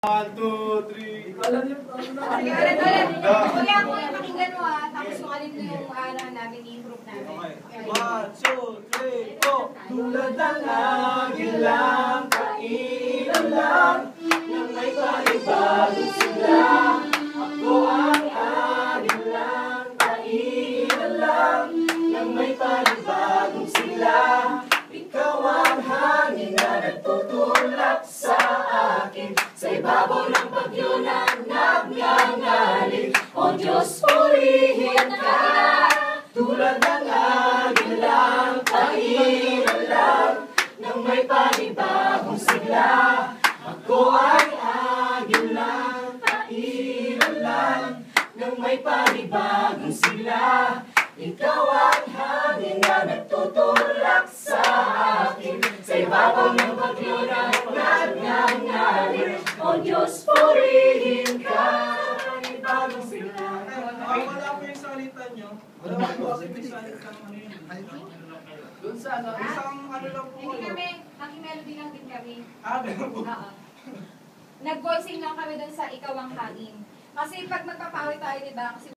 1, 2, 3. Ulit. Kuya, kung pakinggan mo tapos kung alin yung namin, i-improve namin. Okay. 1, 2, 3, go! Tulad ng agil lang, kailan lang, nang may panibagong sila. Ako ang agil lang, kailan lang, nang may panibagong sila. Ikaw ang hangin na nagtutulak sa akin, sa ibabaw ng bagyo na nagngangalit. O Diyos, purihin ka, tulad ng agil lang, kailan lang, nang may panibagong sigla. Ako ay agil lang, kailan lang, nang may panibagong sigla. Ikaw ang hangin na nagtutulak sa akin, sa ibabaw ng bagyo na nagngangalit. O Diyos, purihin ka, panibagong sigla. Wala po yung salita nyo. Wala po kasi may salita ng ano yun. Doon sa ano, isang ano lang po. Hindi kami, nakimelody lang din kami. Ganun po. Oo. Nag-voicing lang kami doon sa Ikaw ang Hangin. Kasi pag magpapawi tayo, di ba? Kasi